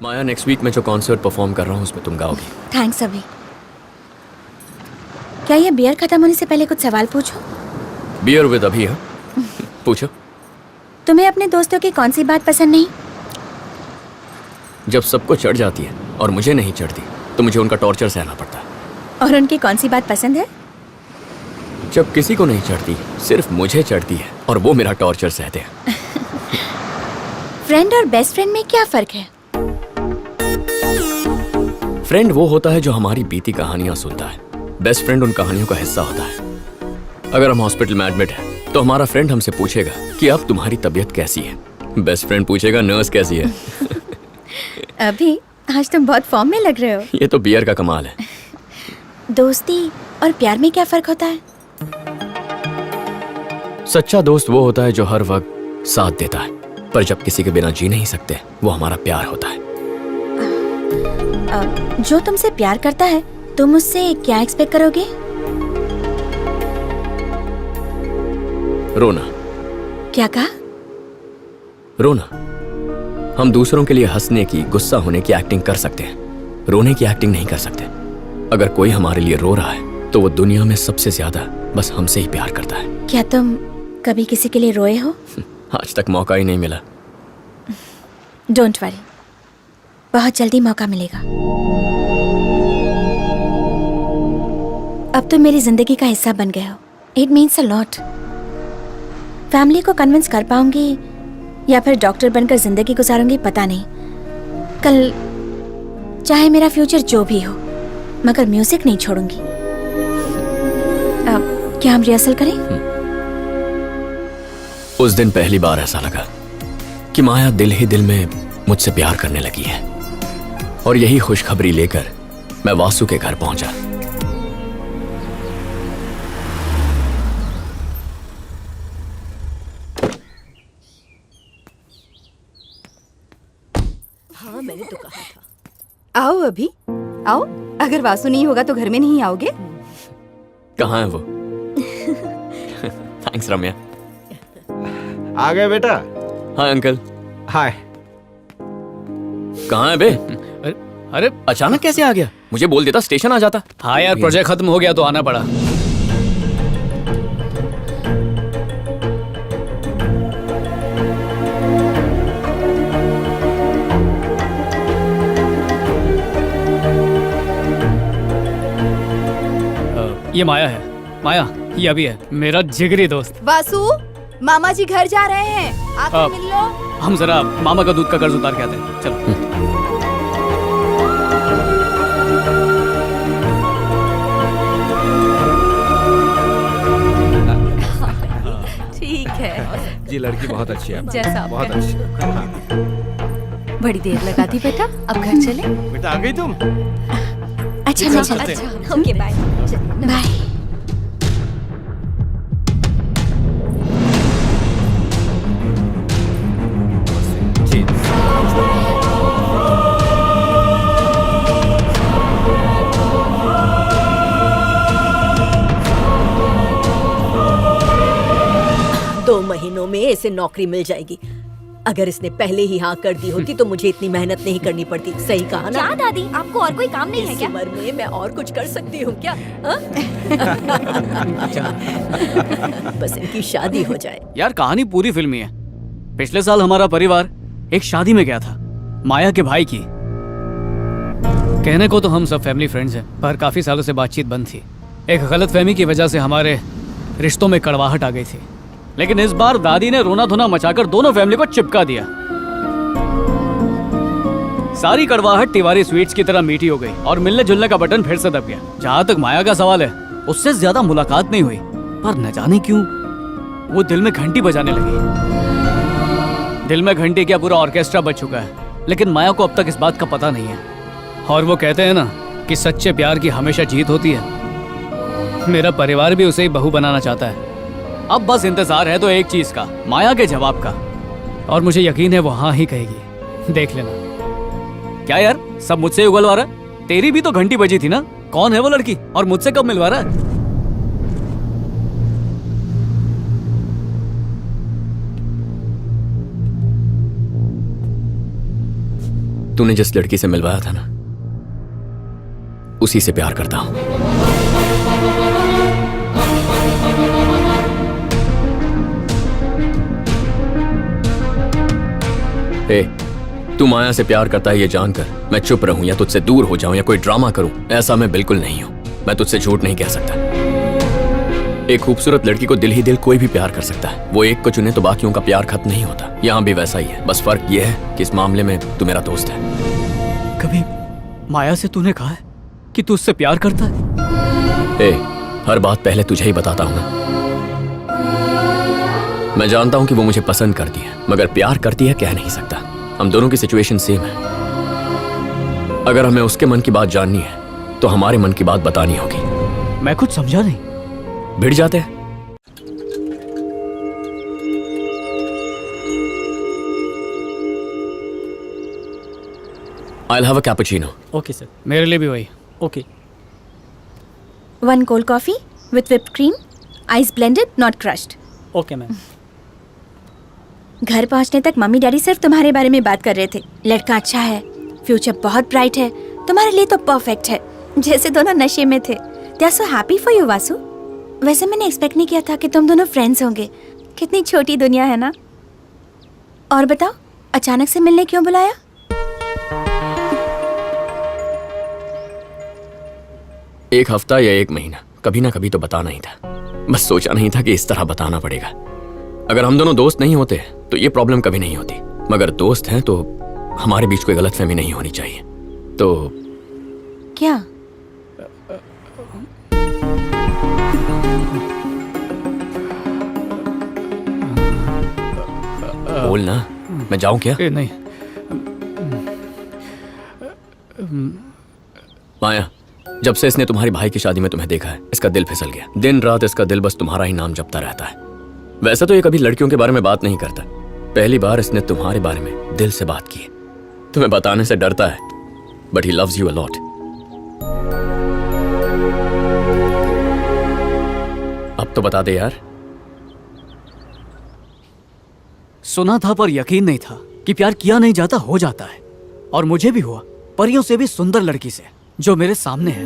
माया, next week मैं जो concert perform कर रहा हूँ उसमें तुम गाओगी। थैंक्स अभी। क्या ये बियर खत्म होने से पहले कुछ सवाल पूछूं? बियर विद अभी है। पूछो। तुम्हें अपने दोस्तों की कौन सी बात पसंद नहीं? जब सबको चढ़ जाती है और मुझे नहीं चढ़ती तो मुझे उनका टॉर्चर सहना पड़ता है। और उनकी कौन सी बात पसंद है? जब किसी को नहीं चढ़ती, सिर्फ मुझे चढ़ती है और वो मेरा टॉर्चर सहते हैं। फ्रेंड और बेस्ट फ्रेंड में क्या फर्क है? फ्रेंड वो होता है जो हमारी बीती कहानियां सुनता है। बेस्ट फ्रेंड उन कहानियों का हिस्सा होता है। अगर हम हॉस्पिटल में एडमिट हैं तो हमारा फ्रेंड हमसे पूछेगा कि अब तुम्हारी तबीयत कैसी है। बेस्ट फ्रेंड पूछेगा नर्स कैसी है। अभी आज तुम बहुत फॉर्म में लग रहे हो। ये तो बियर का कमाल है। दोस्ती और प्यार में क्या फर्क होता है? सच्चा दोस्त वो होता है जो हर वक्त साथ देता है, पर जब किसी के बिना जी नहीं सकते वो हमारा प्यार होता है। जो तुमसे प्यार करता है तुम उससे क्या एक्सपेक्ट करोगे? रोना। क्या कहा? रोना। हम दूसरों के लिए हंसने की, गुस्सा होने की एक्टिंग कर सकते हैं, रोने की एक्टिंग नहीं कर सकते। अगर कोई हमारे लिए रो रहा है तो वो दुनिया में सबसे ज्यादा बस हमसे ही प्यार करता है। क्या तुम कभी किसी के लिए रोए हो? आज तक मौका ही नहीं मिला। डोंट वरी, बहुत जल्दी मौका मिलेगा। अब तुम मेरी जिंदगी का हिस्सा बन गए हो। It means a lot. Family को कन्विंस कर पाऊंगी या फिर डॉक्टर बनकर जिंदगी गुजारूंगी पता नहीं। कल चाहे मेरा फ्यूचर जो भी हो, मगर म्यूजिक नहीं छोड़ूंगी। अब क्या हम रिहर्सल करें? उस दिन पहली बार ऐसा लगा कि माया दिल ही दिल में मुझसे प्यार करने लगी है। और यही खुशखबरी लेकर मैं वासु के घर पहुंचा। हाँ, मैंने तो कहा था। आओ अभी, आओ। अगर वासु नहीं होगा तो घर में नहीं आओगे? कहाँ है वो? थैंक्स रम्या। आ गए बेटा। Hi uncle. हाय। कहाँ है बे? अरे अचानक कैसे आ गया? मुझे बोल देता, स्टेशन आ जाता। हाँ यार, प्रोजेक्ट खत्म हो गया तो आना पड़ा। ये माया है। माया, ये अभी है, मेरा जिगरी दोस्त। वासु, मामा जी घर जा रहे हैं, आकर मिल लो। हम जरा मामा का दूध का कर्ज उतार के आते हैं। चलो। ठीक है जी, लड़की बहुत अच्छी है। जैसा आप बहुत कहें। अच्छी। हाँ। बड़ी देर लगा दी बेटा, अब घर चले। बेटा आ गई तुम? अच्छा मैं चलती हूँ। Okay bye bye. जी। दो महीनों में इसे नौकरी मिल जाएगी। अगर इसने पहले ही हाँ कर दी होती तो मुझे इतनी मेहनत नहीं करनी पड़ती। सही कहा ना? क्या दादी, आपको और कोई काम नहीं है इस क्या? उम्र में मैं और कुछ कर सकती हूँ क्या? हाँ? बस इनकी शादी हो जाए। यार कहानी पूरी फिल्मी है। पिछले साल हमारा परिवार एक शादी में गया था, माया के भाई की। कहने को तो हम सब फैमिली फ्रेंड्स हैं, पर काफी सालों से बातचीत बंद थी। एक गलतफहमी की वजह से हमारे रिश्तों में कड़वाहट आ गई थी। लेकिन इस बार दादी ने रोना धोना मचाकर दोनों फैमिली को चिपका दिया। सारी कड़वाहट तिवारी स्वीट्स की तरह मीठी हो गई और मिलने जुलने का बटन फिर से दब गया। जहां तक माया का सवाल है, उससे ज्यादा मुलाकात नहीं हुई, पर न जाने क्यों वो दिल में घंटी बजाने लगी। दिल में घंटी क्या, पूरा ऑर्केस्ट्रा बज चुका है, लेकिन माया को अब तक इस बात का पता नहीं है। और वो कहते हैं ना कि सच्चे प्यार की हमेशा जीत होती है। मेरा परिवार भी उसे ही बहू बनाना चाहता है। अब बस इंतजार है तो एक चीज का, माया के जवाब का। और मुझे यकीन है वो हाँ ही कहेगी। देख लेना। क्या यार, सब मुझसे ही उगलवा रहा है? तेरी भी तो घंटी बजी थी ना। कौन है वो लड़की और मुझसे कब मिलवा रहा है? तूने जिस लड़की से मिलवाया था ना, उसी से प्यार करता हूं। ए, तू माया से प्यार करता है ये जानकर मैं चुप रहूं या तुझसे दूर हो जाऊं या कोई ड्रामा करूं, ऐसा मैं बिल्कुल नहीं हूं। मैं तुझसे झूठ नहीं कह सकता। एक खूबसूरत लड़की को दिल ही दिल कोई भी प्यार कर सकता है। वो एक को चुने तो बाकियों का प्यार खत्म नहीं होता। यहाँ भी वैसा ही है, बस फर्क ये है कि इस मामले में तू मेरा दोस्त है। कभी माया से तूने कहा है कि तू उससे प्यार करता है? ए, हर बात पहले तुझे ही बताता हूं ना। मैं जानता हूं कि वो मुझे पसंद करती है, मगर प्यार करती है कह नहीं सकता। हम दोनों की सिचुएशन सेम है। अगर हमें उसके मन की बात जाननी है तो हमारे मन की बात बतानी होगी। मैं कुछ समझा नहीं। भिड़ जाते हैं। I'll have a cappuccino. Okay sir, मेरे लिए भी वही। Okay. 1 cold coffee with whipped cream, ice blended, not crushed. Okay ma'am. घर पहुंचने तक मम्मी डैडी सिर्फ तुम्हारे बारे में बात कर रहे थे। लड़का अच्छा है, फ्यूचर बहुत ब्राइट है, तुम्हारे लिए तो परफेक्ट है। जैसे दोनों नशे में थे। They are so happy for you Vasu. वैसे मैंने एक्सपेक्ट नहीं किया था कि तुम दोनों फ्रेंड्स होंगे। कितनी छोटी दुनिया है ना। और बताओ, अचानक से मिलने क्यों बुलाया? एक हफ्ता या एक महीना, कभी ना कभी तो बताना ही था। बस सोचा नहीं था कि इस तरह बताना पड़ेगा। अगर हम दोनों दोस्त नहीं होते तो ये प्रॉब्लम कभी नहीं होती, मगर दोस्त हैं तो हमारे बीच कोई गलतफहमी नहीं होनी चाहिए। तो क्या? बोल ना, मैं जाऊं क्या? नहीं। माया, जब से इसने तुम्हारे भाई की शादी में तुम्हें देखा है, इसका दिल फिसल गया। दिन रात इसका दिल बस तुम्हारा ही नाम जपता रहता है। वैसे तो ये कभी लड़कियों के बारे में बात नहीं करता। पहली बार इसने तुम्हारे बारे में दिल से बात की है। तुम्हें बताने से डरता है, but he loves you a lot. अब तो बता दे यार। सुना था पर यकीन नहीं था कि प्यार किया नहीं जाता हो जाता है। और मुझे भी हुआ, परियों से भी सुंदर लड़की से जो मेरे सामने है।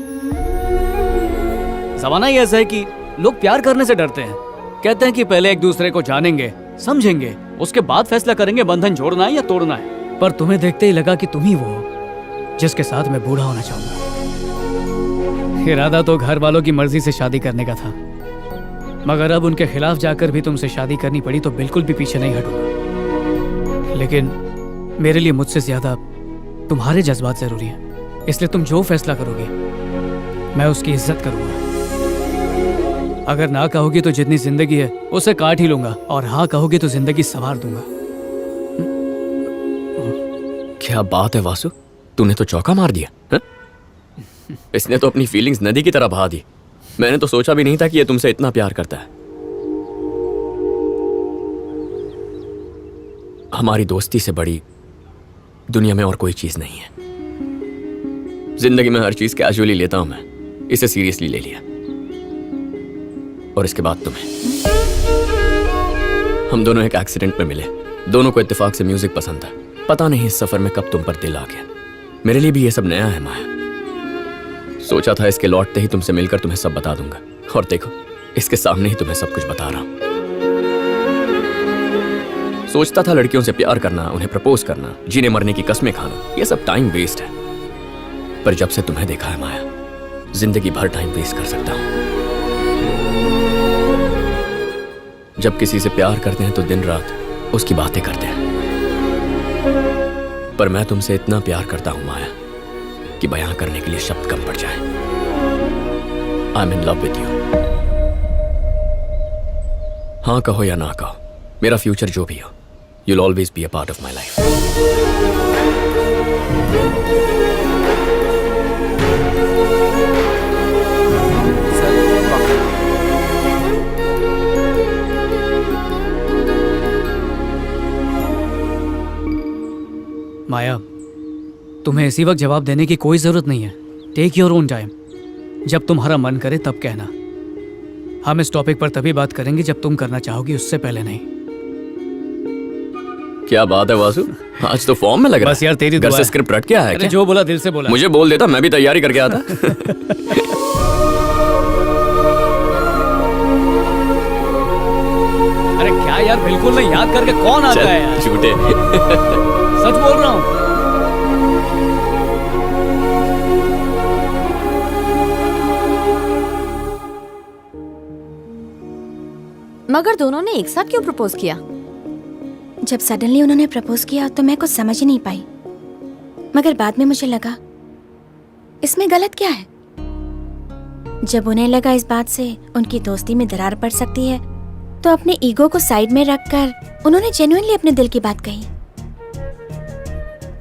जमाना ही ऐसा है कि लोग प्यार करने से डरते हैं। कहते हैं कि पहले एक दूसरे को जानेंगे, समझेंगे, उसके बाद फैसला करेंगे बंधन जोड़ना है या तोड़ना है। पर तुम्हें देखते ही लगा कि तुम ही वो हो जिसके साथ मैं बूढ़ा होना चाहूंगा। इरादा तो घर वालों की मर्जी से शादी करने का था, मगर अब उनके खिलाफ जाकर भी तुमसे शादी करनी पड़ी तो बिल्कुल भी पीछे नहीं हटूंगा। लेकिन मेरे लिए मुझसे ज्यादा तुम्हारे जज्बात जरूरी हैं, इसलिए तुम जो फैसला करोगे मैं उसकी इज्जत करूंगा। अगर ना कहोगी तो जितनी जिंदगी है उसे काट ही लूंगा, और हाँ कहोगी तो जिंदगी संवार दूंगा। क्या बात है वासु, तूने तो चौका मार दिया है? इसने तो अपनी फीलिंग्स नदी की तरह बहा दी। मैंने तो सोचा भी नहीं था कि ये तुमसे इतना प्यार करता है। हमारी दोस्ती से बड़ी दुनिया में और कोई चीज नहीं है। जिंदगी में हर चीज कैजुअली लेता हूं मैं, इसे सीरियसली ले लिया। और इसके बाद तुम्हें। हम दोनों एक एक्सीडेंट में मिले। दोनों को इत्तेफाक से म्यूजिक पसंद था। पता नहीं इस सफर में कब तुम पर दिल आ गया। मेरे लिए भी ये सब नया है माया। सोचा था इसके लौटते ही तुमसे मिलकर तुम्हें सब बता दूंगा, और देखो इसके सामने ही तुम्हें सब कुछ बता रहा हूं। सोचता था लड़कियों से प्यार करना, उन्हें प्रपोज करना, जीने मरने की कस्में खाना, ये सब टाइम वेस्ट है। पर जब से तुम्हें देखा है माया, जिंदगी भर टाइम वेस्ट कर सकता हूं। जब किसी से प्यार करते हैं तो दिन रात उसकी बातें करते हैं, पर मैं तुमसे इतना प्यार करता हूं माया कि बयां करने के लिए शब्द कम पड़ जाए। I am in love with you. हाँ कहो या ना कहो, मेरा फ्यूचर जो भी हो, you'll always be a part of my life. माया, तुम्हें इसी वक्त जवाब देने की कोई जरूरत नहीं है। Take your own time. जब तुम्हारा मन करे तब कहना। हम इस टॉपिक पर तभी बात करेंगे जब तुम करना चाहोगी, उससे पहले नहीं। क्या बात है वासु, आज तो फॉर्म में लग रहा बस यार, तेरी घर दुआ से है। स्क्रिप्ट रट के आया है अरे क्या? जो बोला दिल से बोला। मुझे बोल देता, मैं भी तैयारी करके आता। अरे क्या यार, बिल्कुल नहीं याद करके कौन आता है यार? झूठे। सच बोल रहा हूँ। मगर दोनों ने एक साथ क्यों प्रपोज किया? जब सडनली उन्होंने प्रपोज किया तो मैं कुछ समझ ही नहीं पाई, मगर बाद में मुझे लगा इसमें गलत क्या है। जब उन्हें लगा इस बात से उनकी दोस्ती में दरार पड़ सकती है, तो अपने ईगो को साइड में रखकर उन्होंने जेन्युइनली अपने दिल की बात कही।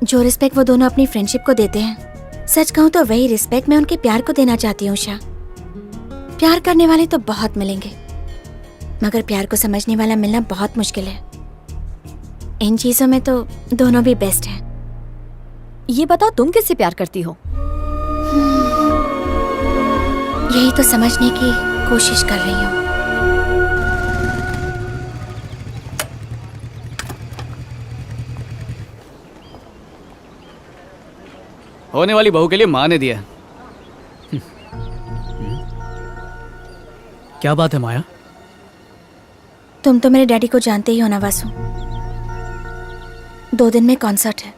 जो रिस्पेक्ट वो दोनों अपनी फ्रेंडशिप को देते हैं, सच कहूं तो वही रिस्पेक्ट मैं उनके प्यार को देना चाहती हूँ। उषा, प्यार करने वाले तो बहुत मिलेंगे, मगर प्यार को समझने वाला मिलना बहुत मुश्किल है। इन चीजों में तो दोनों भी बेस्ट हैं। ये बताओ, तुम किससे प्यार करती हो? यही तो समझने की कोशिश कर रही हूँ। होने वाली बहू के लिए माँ ने दिया। क्या बात है माया? तुम तो मेरे डैडी को जानते ही हो ना वासु। 2 दिन में कॉन्सर्ट है।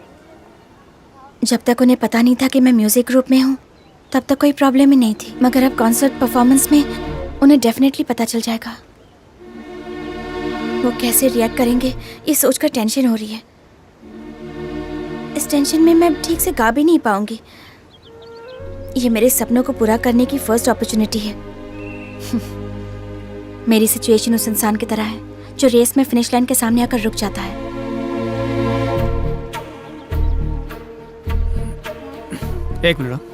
जब तक उन्हें पता नहीं था कि मैं म्यूजिक ग्रुप में हूँ, तब तक कोई प्रॉब्लम ही नहीं थी, मगर अब कॉन्सर्ट परफॉर्मेंस में उन्हें डेफिनेटली पता चल जाएगा। वो कैसे रिएक्ट करेंगे ये सोचकर टेंशन हो रही है। इस टेंशन में मैं ठीक से गा भी नहीं पाऊंगी। ये मेरे सपनों को पूरा करने की फर्स्ट अपॉर्चुनिटी है। मेरी सिचुएशन उस इंसान की तरह है जो रेस में फिनिश लाइन के सामने आकर रुक जाता है। एक मिनट।